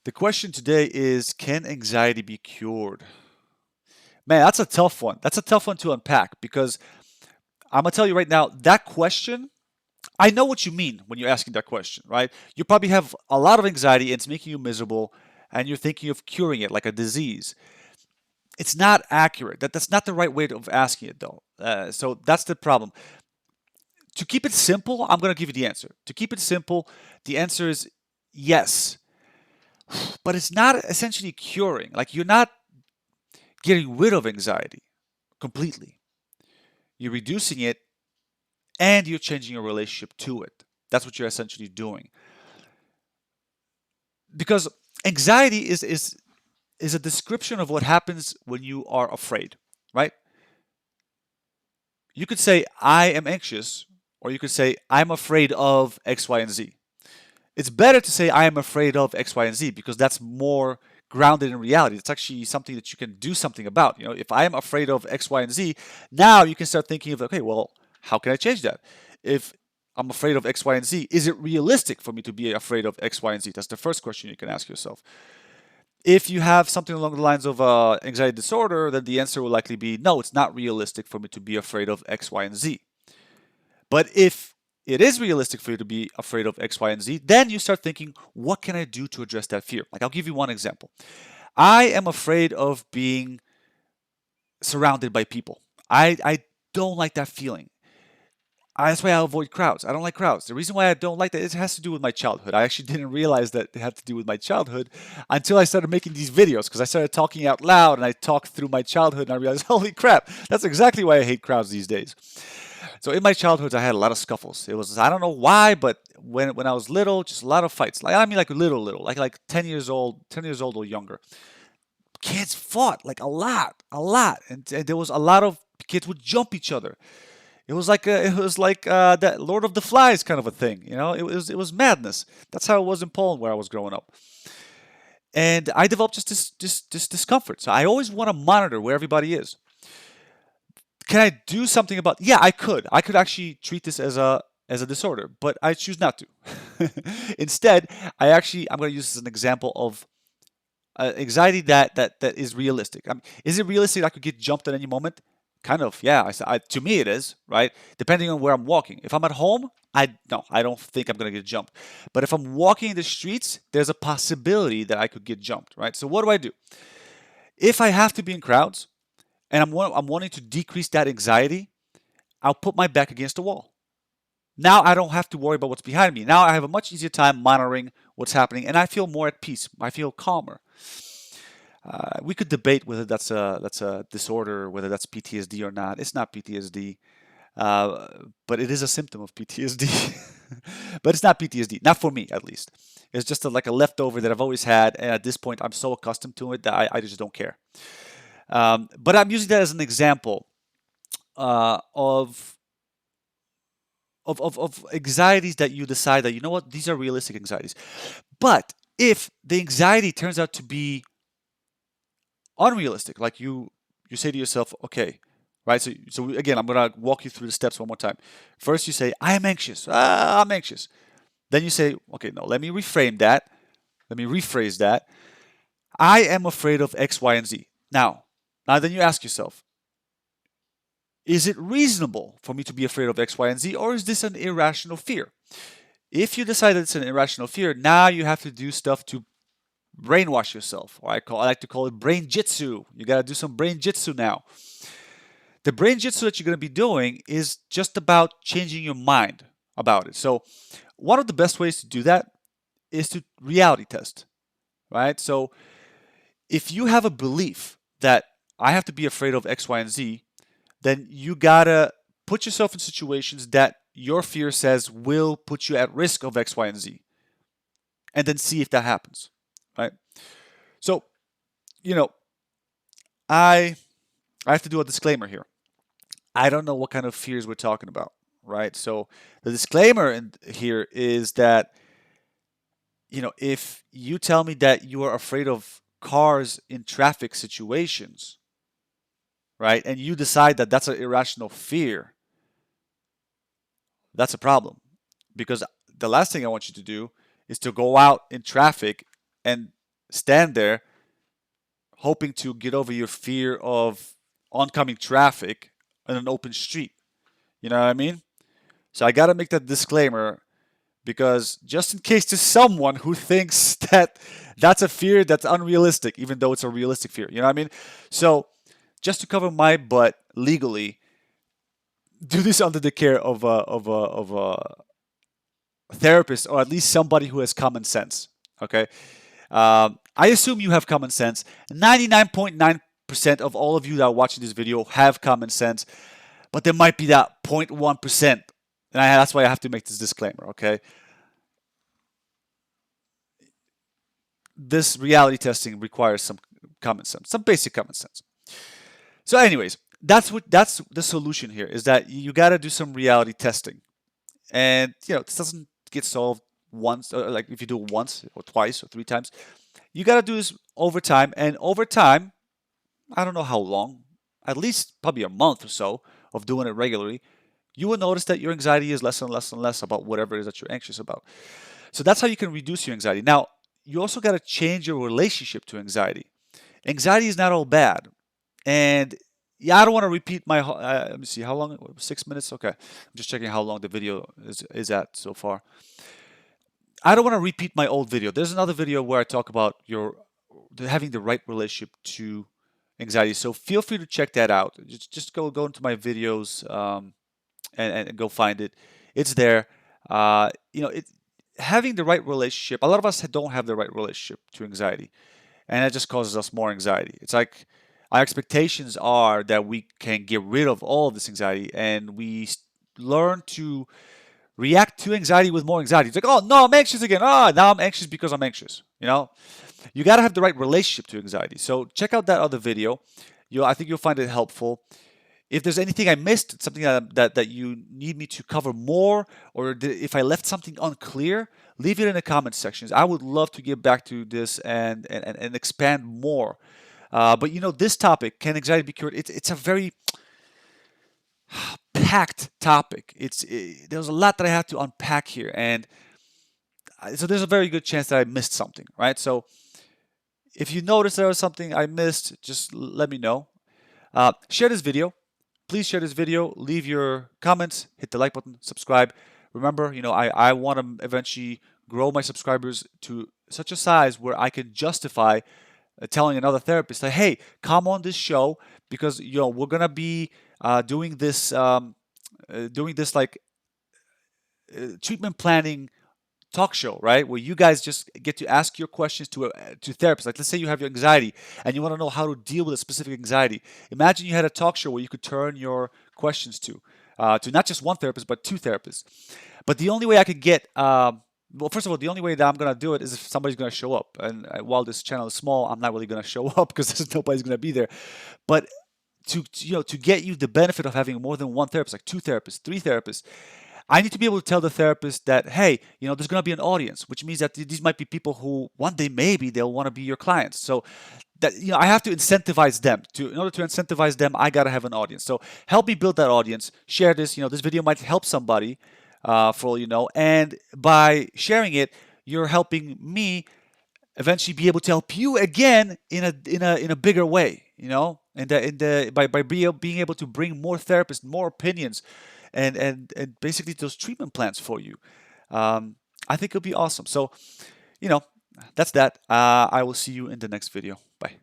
The question today is, can anxiety be cured? Man, that's a tough one. That's a tough one to unpack because I'm gonna tell you right now, that question, I know what you mean when you're asking that question, right? You probably have a lot of anxiety and it's making you miserable and you're thinking of curing it like a disease. It's not accurate. That's not the right way of asking it though. So that's the problem. To keep it simple, I'm gonna give you the answer. To keep it simple, the answer is yes. But it's not essentially curing. Like you're not getting rid of anxiety completely. You're reducing it and you're changing your relationship to it. That's what you're essentially doing. Because anxiety is a description of what happens when you are afraid, right? You could say I am anxious or you could say I'm afraid of X, Y, and Z. It's better to say I am afraid of X, Y, and Z because that's more grounded in reality. It's actually something that you can do something about. You know, if I am afraid of X, Y, and Z, now you can start thinking of, okay, well, how can I change that? If I'm afraid of X, Y, and Z, is it realistic for me to be afraid of X, Y, and Z? That's the first question you can ask yourself. If you have something along the lines of anxiety disorder, then the answer will likely be no, it's not realistic for me to be afraid of X, Y, and Z. But if it is realistic for you to be afraid of X, Y, and Z, then you start thinking, what can I do to address that fear? Like, I'll give you one example. I am afraid of being surrounded by people. I don't like that feeling. That's why I avoid crowds. I don't like crowds. The reason why I don't like that, it has to do with my childhood. I actually didn't realize that it had to do with my childhood until I started making these videos because I started talking out loud and I talked through my childhood and I realized, holy crap, that's exactly why I hate crowds these days. So in my childhood, I had a lot of scuffles. It was, I don't know why, but when I was little, just a lot of fights. Like I mean, like little, like 10 years old, 10 years old or younger. Kids fought like a lot, and there was a lot of kids would jump each other. It was like that Lord of the Flies kind of a thing. You know, it was madness. That's how it was in Poland where I was growing up. And I developed just this discomfort. So I always want to monitor where everybody is. Can I do something about? Yeah, I could. I could actually treat this as a disorder, but I choose not to. Instead, I'm going to use this as an example of anxiety that is realistic. I mean, is it realistic I could get jumped at any moment? Kind of, yeah. To me, it is right. Depending on where I'm walking. If I'm at home, I no, I don't think I'm gonna get jumped. But if I'm walking in the streets, there's a possibility that I could get jumped, right? So what do I do? If I have to be in crowds and I'm wanting to decrease that anxiety, I'll put my back against the wall. Now I don't have to worry about what's behind me. Now I have a much easier time monitoring what's happening, and I feel more at peace. I feel calmer. We could debate whether that's a disorder, whether that's PTSD or not. It's not PTSD, uh, but it is a symptom of PTSD. But it's not PTSD, not for me at least. It's just like a leftover that I've always had, and at this point, I'm so accustomed to it that I just don't care. But I'm using that as an example of of anxieties that you decide that you know what these are realistic anxieties. But if the anxiety turns out to be unrealistic. Like you say to yourself, okay, right? So again, I'm gonna walk you through the steps one more time. First, you say, I am anxious. Ah, I'm anxious. Then you say, okay, no, let me reframe that. Let me rephrase that. I am afraid of X, Y, and Z. Now then you ask yourself, is it reasonable for me to be afraid of X, Y, and Z, or is this an irrational fear? If you decide that it's an irrational fear, now you have to do stuff to brainwash yourself, or I like to call it brain jitsu. You got to do some brain jitsu now. The brain jitsu that you're going to be doing is just about changing your mind about it. So, one of the best ways to do that is to reality test, right? So, if you have a belief that I have to be afraid of X, Y, and Z, then you gotta put yourself in situations that your fear says will put you at risk of X, Y, and Z, and then see if that happens, right? So, you know, I I have to do a disclaimer here. I don't know what kind of fears we're talking about, right? So the disclaimer in here is that, if you tell me that you are afraid of cars in traffic situations, right, and you decide that that's an irrational fear, that's a problem. Because the last thing I want you to do is to go out in traffic and stand there hoping to get over your fear of oncoming traffic on an open street. You know what I mean? So I got to make that disclaimer because just in case there's someone who thinks that that's a fear that's unrealistic, even though it's a realistic fear. You know what I mean? So just to cover my butt legally, do this under the care of a therapist or at least somebody who has common sense. Okay. I assume you have common sense. 99.9% of all of you that are watching this video have common sense, but there might be that 0.1%. And that's why I have to make this disclaimer, okay? This reality testing requires some common sense, some basic common sense. So anyways, that's the solution here is that you got to do some reality testing. And this doesn't get solved once, like if you do it once or twice or three times. You got to do this over time, and over time, I don't know how long, at least probably a month or so of doing it regularly, you will notice that your anxiety is less and less and less about whatever it is that you're anxious about. So that's how you can reduce your anxiety. Now, you also got to change your relationship to anxiety. Anxiety is not all bad. And yeah, I don't want to repeat my, let me see, how long? 6 minutes? Okay. I'm just checking how long the video is at so far. I don't want to repeat my old video. There's another video where I talk about having the right relationship to anxiety. So feel free to check that out. Just go into my videos and go find it. It's there. Having the right relationship. A lot of us don't have the right relationship to anxiety, and that just causes us more anxiety. It's like our expectations are that we can get rid of all of this anxiety, and we learn to react to anxiety with more anxiety. It's like, oh no, I'm anxious again. Oh, now I'm anxious because I'm anxious. You got to have the right relationship to anxiety. So check out that other video. I think you'll find it helpful. If there's anything I missed, something that you need me to cover more, or if I left something unclear, leave it in the comment sections. I would love to get back to this and expand more. But this topic, can anxiety be cured? It's a very packed topic. There's a lot that I have to unpack here, and so there's a very good chance that I missed something, right? So if you notice there was something I missed, just let me know. Share this video. Please share this video. Leave your comments. Hit the like button. Subscribe. Remember, I want to eventually grow my subscribers to such a size where I can justify telling another therapist that, hey, come on this show because we're gonna be doing this like treatment planning talk show, right? Where you guys just get to ask your questions to therapists. Like, let's say you have your anxiety and you want to know how to deal with a specific anxiety. Imagine you had a talk show where you could turn your questions to not just one therapist but two therapists. But the only way I could get well, first of all, the only way that I'm gonna do it is if somebody's gonna show up. And while this channel is small, I'm not really gonna show up because nobody's gonna be there. But to get you the benefit of having more than one therapist, like two therapists, three therapists, I need to be able to tell the therapist that, hey, there's going to be an audience, which means that these might be people who one day maybe they'll want to be your clients. So that I have to incentivize them. In order to incentivize them, I got to have an audience. So help me build that audience. Share this. This video might help somebody, for all you know. And by sharing it, you're helping me eventually be able to help you again in a bigger way. By being able to bring more therapists, more opinions, and basically those treatment plans for you. I think it'll be awesome. So, that's that. I will see you in the next video. Bye.